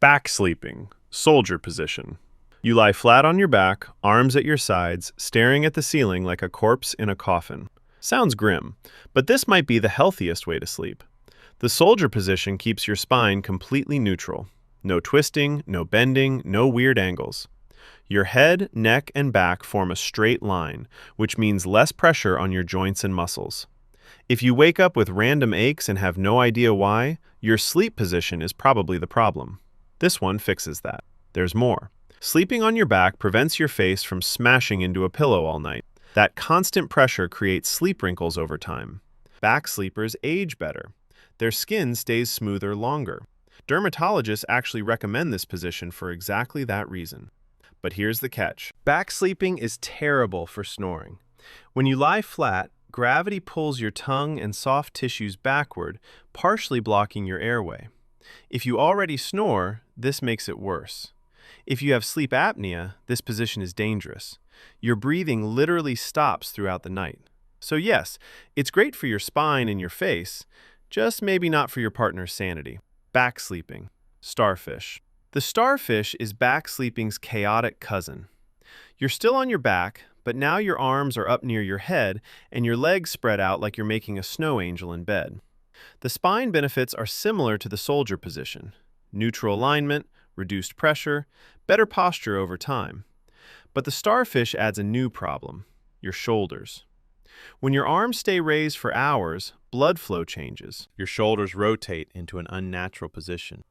Back sleeping, soldier position. You lie flat on your back, arms at your sides, staring at the ceiling like a corpse in a coffin. Sounds grim, but this might be the healthiest way to sleep. The soldier position keeps your spine completely neutral. No twisting, no bending, no weird angles. Your head, neck, and back form a straight line, which means less pressure on your joints and muscles. If you wake up with random aches and have no idea why, your sleep position is probably the problem. This one fixes that. There's more. Sleeping on your back prevents your face from smashing into a pillow all night. That constant pressure creates sleep wrinkles over time. Back sleepers age better. Their skin stays smoother longer. Dermatologists actually recommend this position for exactly that reason. But here's the catch. Back sleeping is terrible for snoring. When you lie flat, gravity pulls your tongue and soft tissues backward, partially blocking your airway. If you already snore, this makes it worse. If you have sleep apnea, this position is dangerous. Your breathing literally stops throughout the night. So yes, it's great for your spine and your face, just maybe not for your partner's sanity. Back sleeping. Starfish. The starfish is back sleeping's chaotic cousin. You're still on your back, but now your arms are up near your head and your legs spread out like you're making a snow angel in bed. The spine benefits are similar to the soldier position. Neutral alignment, reduced pressure, better posture over time. But the starfish adds a new problem, your shoulders. When your arms stay raised for hours, blood flow changes. Your shoulders rotate into an unnatural position.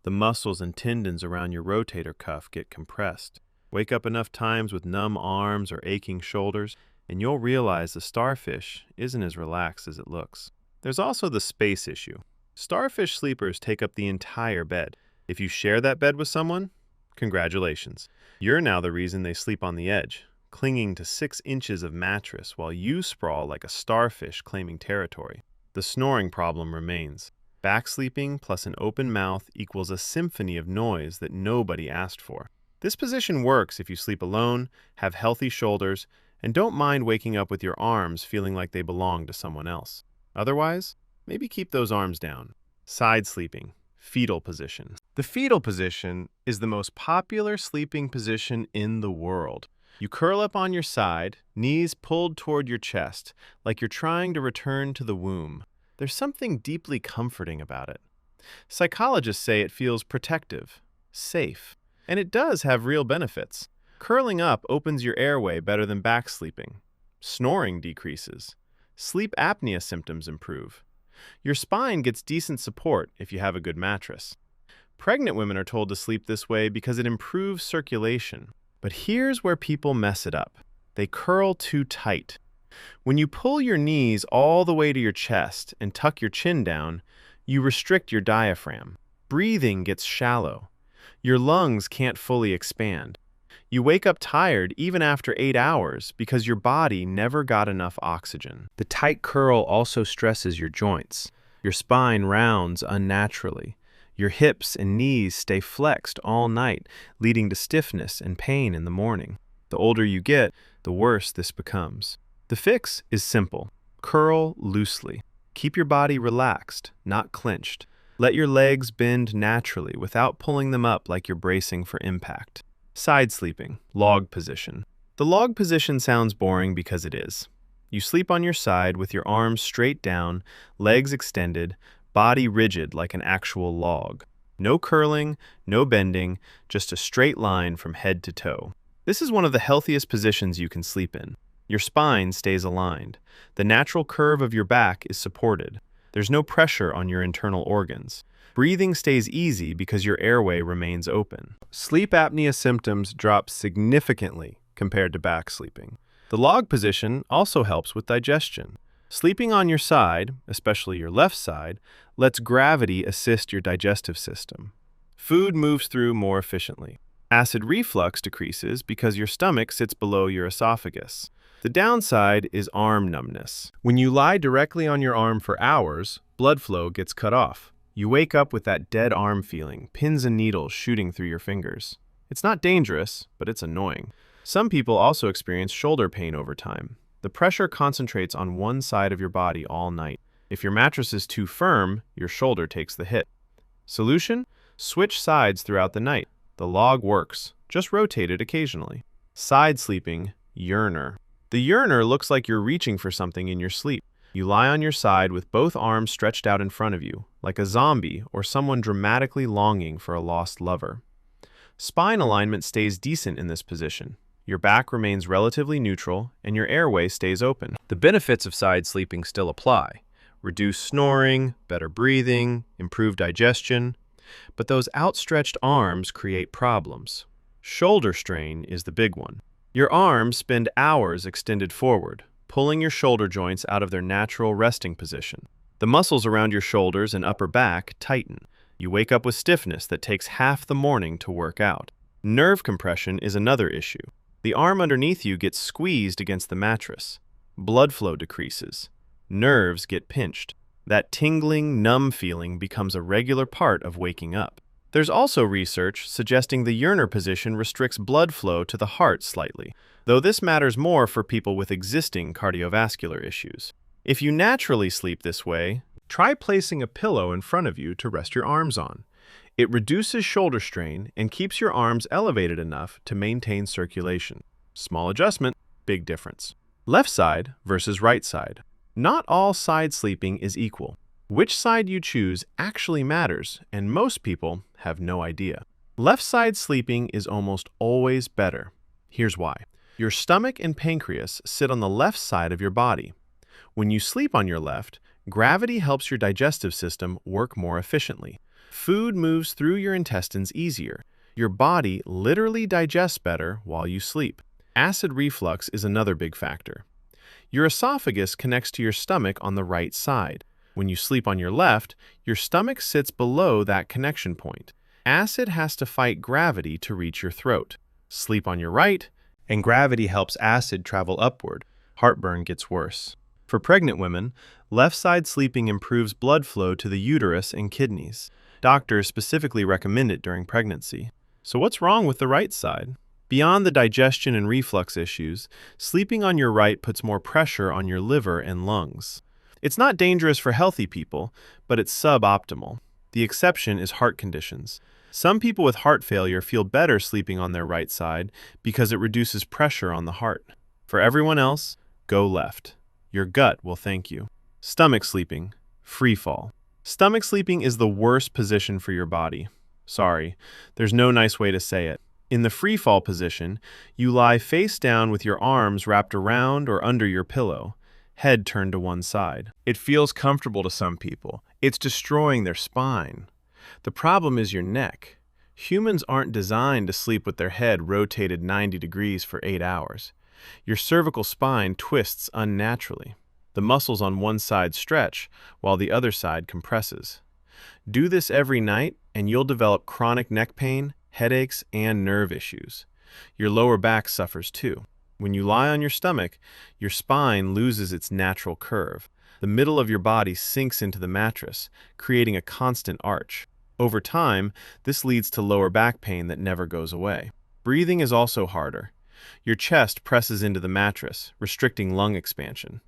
The muscles and tendons around your rotator cuff get compressed. Wake up enough times with numb arms or aching shoulders, and you'll realize the starfish isn't as relaxed as it looks. There's also the space issue. Starfish sleepers take up the entire bed. If you share that bed with someone, congratulations. You're now the reason they sleep on the edge, clinging to 6 inches of mattress while you sprawl like a starfish claiming territory. The snoring problem remains. Back sleeping plus an open mouth equals a symphony of noise that nobody asked for. This position works if you sleep alone, have healthy shoulders, and don't mind waking up with your arms feeling like they belong to someone else. Otherwise, maybe keep those arms down. Side sleeping. Fetal position. The fetal position is the most popular sleeping position in the world. You curl up on your side, knees pulled toward your chest, like you're trying to return to the womb. There's something deeply comforting about it. Psychologists say it feels protective, safe, and it does have real benefits. Curling up opens your airway better than back sleeping. Snoring decreases. Sleep apnea symptoms improve. Your spine gets decent support if you have a good mattress. Pregnant women are told to sleep this way because it improves circulation. But here's where people mess it up. They curl too tight. When you pull your knees all the way to your chest and tuck your chin down, you restrict your diaphragm. Breathing gets shallow. Your lungs can't fully expand. You wake up tired even after 8 hours because your body never got enough oxygen. The tight curl also stresses your joints. Your spine rounds unnaturally. Your hips and knees stay flexed all night, leading to stiffness and pain in the morning. The older you get, the worse this becomes. The fix is simple. Curl loosely. Keep your body relaxed, not clenched. Let your legs bend naturally without pulling them up like you're bracing for impact. Side sleeping, log position. The log position sounds boring because it is. You sleep on your side with your arms straight down, legs extended, body rigid like an actual log. No curling, no bending, just a straight line from head to toe. This is one of the healthiest positions you can sleep in. Your spine stays aligned. The natural curve of your back is supported. There's no pressure on your internal organs. Breathing stays easy because your airway remains open. Sleep apnea symptoms drop significantly compared to back sleeping. The log position also helps with digestion. Sleeping on your side, especially your left side, lets gravity assist your digestive system. Food moves through more efficiently. Acid reflux decreases because your stomach sits below your esophagus. The downside is arm numbness. When you lie directly on your arm for hours, blood flow gets cut off. You wake up with that dead arm feeling, pins and needles shooting through your fingers. It's not dangerous, but it's annoying. Some people also experience shoulder pain over time. The pressure concentrates on one side of your body all night. If your mattress is too firm, your shoulder takes the hit. Solution? Switch sides throughout the night. The log works, just rotate it occasionally. Side sleeping, Yearner. The Yearner looks like you're reaching for something in your sleep. You lie on your side with both arms stretched out in front of you, like a zombie or someone dramatically longing for a lost lover. Spine alignment stays decent in this position. Your back remains relatively neutral, and your airway stays open. The benefits of side sleeping still apply. Reduced snoring, better breathing, improved digestion. But those outstretched arms create problems. Shoulder strain is the big one. Your arms spend hours extended forward, pulling your shoulder joints out of their natural resting position. The muscles around your shoulders and upper back tighten. You wake up with stiffness that takes half the morning to work out. Nerve compression is another issue. The arm underneath you gets squeezed against the mattress. Blood flow decreases. Nerves get pinched. That tingling, numb feeling becomes a regular part of waking up. There's also research suggesting the Yearner position restricts blood flow to the heart slightly, though this matters more for people with existing cardiovascular issues. If you naturally sleep this way, try placing a pillow in front of you to rest your arms on. It reduces shoulder strain and keeps your arms elevated enough to maintain circulation. Small adjustment, big difference. Left side versus right side. Not all side sleeping is equal. Which side you choose actually matters, and most people have no idea. Left side sleeping is almost always better. Here's why. Your stomach and pancreas sit on the left side of your body. When you sleep on your left, gravity helps your digestive system work more efficiently. Food moves through your intestines easier. Your body literally digests better while you sleep. Acid reflux is another big factor. Your esophagus connects to your stomach on the right side. When you sleep on your left, your stomach sits below that connection point. Acid has to fight gravity to reach your throat. Sleep on your right, and gravity helps acid travel upward. Heartburn gets worse. For pregnant women, left side sleeping improves blood flow to the uterus and kidneys. Doctors specifically recommend it during pregnancy. So what's wrong with the right side? Beyond the digestion and reflux issues, sleeping on your right puts more pressure on your liver and lungs. It's not dangerous for healthy people, but it's suboptimal. The exception is heart conditions. Some people with heart failure feel better sleeping on their right side because it reduces pressure on the heart. For everyone else, go left. Your gut will thank you. Stomach sleeping, Freefall. Stomach sleeping is the worst position for your body. Sorry, there's no nice way to say it. In the Freefall position, you lie face down with your arms wrapped around or under your pillow, head turned to one side. It feels comfortable to some people. It's destroying their spine. The problem is your neck. Humans aren't designed to sleep with their head rotated 90 degrees for 8 hours. Your cervical spine twists unnaturally. The muscles on one side stretch, while the other side compresses. Do this every night, and you'll develop chronic neck pain, headaches, and nerve issues. Your lower back suffers too. When you lie on your stomach, your spine loses its natural curve. The middle of your body sinks into the mattress, creating a constant arch. Over time, this leads to lower back pain that never goes away. Breathing is also harder. Your chest presses into the mattress, restricting lung expansion.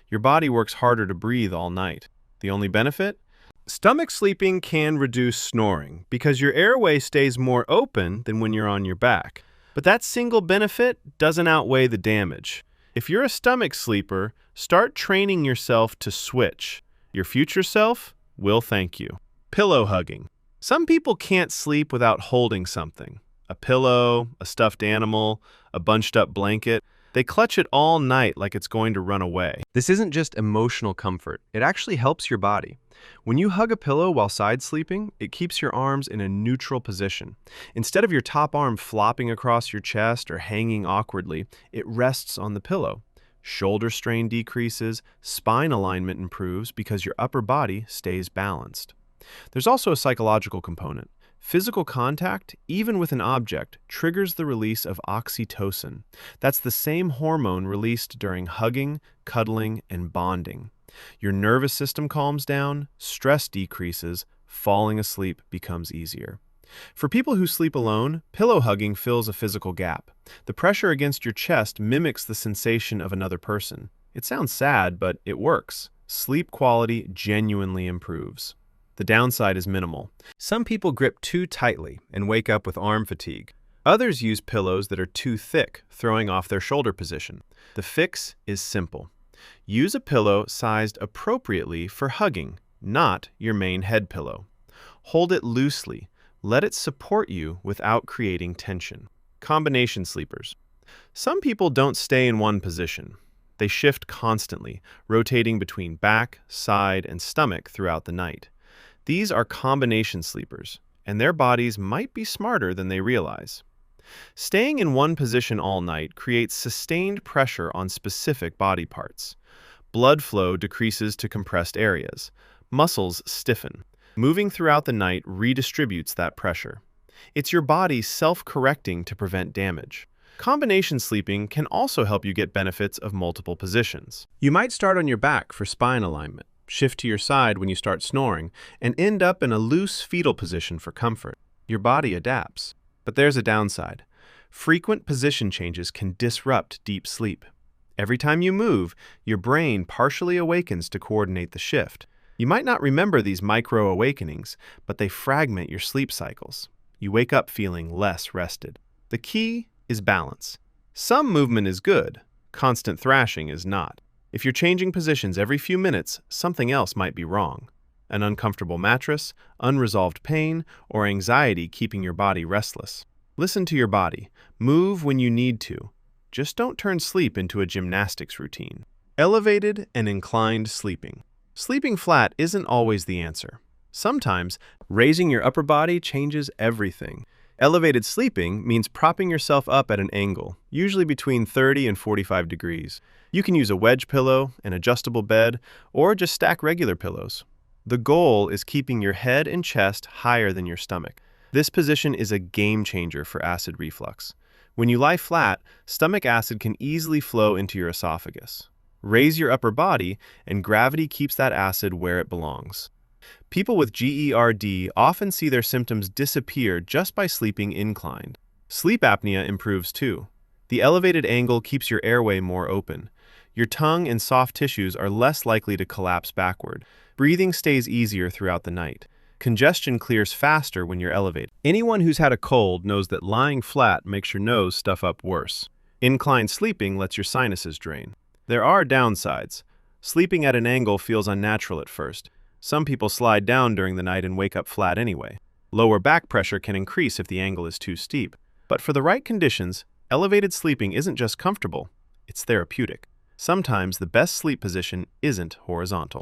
Your body works harder to breathe all night. The only benefit? Stomach sleeping can reduce snoring because your airway stays more open than when you're on your back. But that single benefit doesn't outweigh the damage. If you're a stomach sleeper, start training yourself to switch. Your future self will thank you. Pillow hugging. Some people can't sleep without holding something. A pillow, a stuffed animal, a bunched up blanket. They clutch it all night like it's going to run away. This isn't just emotional comfort. It actually helps your body. When you hug a pillow while side sleeping, it keeps your arms in a neutral position. Instead of your top arm flopping across your chest or hanging awkwardly, it rests on the pillow. Shoulder strain decreases, spine alignment improves because your upper body stays balanced. There's also a psychological component. Physical contact, even with an object, triggers the release of oxytocin. That's the same hormone released during hugging, cuddling, and bonding. Your nervous system calms down, stress decreases, falling asleep becomes easier. For people who sleep alone, pillow hugging fills a physical gap. The pressure against your chest mimics the sensation of another person. It sounds sad, but it works. Sleep quality genuinely improves. The downside is minimal. Some people grip too tightly and wake up with arm fatigue. Others use pillows that are too thick, throwing off their shoulder position. The fix is simple. Use a pillow sized appropriately for hugging, not your main head pillow. Hold it loosely. Let it support you without creating tension. Combination sleepers. Some people don't stay in one position. They shift constantly, rotating between back, side, and stomach throughout the night. These are combination sleepers, and their bodies might be smarter than they realize. Staying in one position all night creates sustained pressure on specific body parts. Blood flow decreases to compressed areas. Muscles stiffen. Moving throughout the night redistributes that pressure. It's your body self-correcting to prevent damage. Combination sleeping can also help you get benefits of multiple positions. You might start on your back for spine alignment, shift to your side when you start snoring, and end up in a loose fetal position for comfort. Your body adapts. But there's a downside. Frequent position changes can disrupt deep sleep. Every time you move, your brain partially awakens to coordinate the shift. You might not remember these micro-awakenings, but they fragment your sleep cycles. You wake up feeling less rested. The key is balance. Some movement is good. Constant thrashing is not. If you're changing positions every few minutes, something else might be wrong. An uncomfortable mattress, unresolved pain, or anxiety keeping your body restless. Listen to your body. Move when you need to. Just don't turn sleep into a gymnastics routine. Elevated and inclined sleeping. Sleeping flat isn't always the answer. Sometimes, raising your upper body changes everything. Elevated sleeping means propping yourself up at an angle, usually between 30 and 45 degrees. You can use a wedge pillow, an adjustable bed, or just stack regular pillows. The goal is keeping your head and chest higher than your stomach. This position is a game changer for acid reflux. When you lie flat, stomach acid can easily flow into your esophagus. Raise your upper body, and gravity keeps that acid where it belongs. People with GERD often see their symptoms disappear just by sleeping inclined. Sleep apnea improves too. The elevated angle keeps your airway more open. Your tongue and soft tissues are less likely to collapse backward. Breathing stays easier throughout the night. Congestion clears faster when you're elevated. Anyone who's had a cold knows that lying flat makes your nose stuff up worse. Inclined sleeping lets your sinuses drain. There are downsides. Sleeping at an angle feels unnatural at first. Some people slide down during the night and wake up flat anyway. Lower back pressure can increase if the angle is too steep. But for the right conditions, elevated sleeping isn't just comfortable, it's therapeutic. Sometimes the best sleep position isn't horizontal.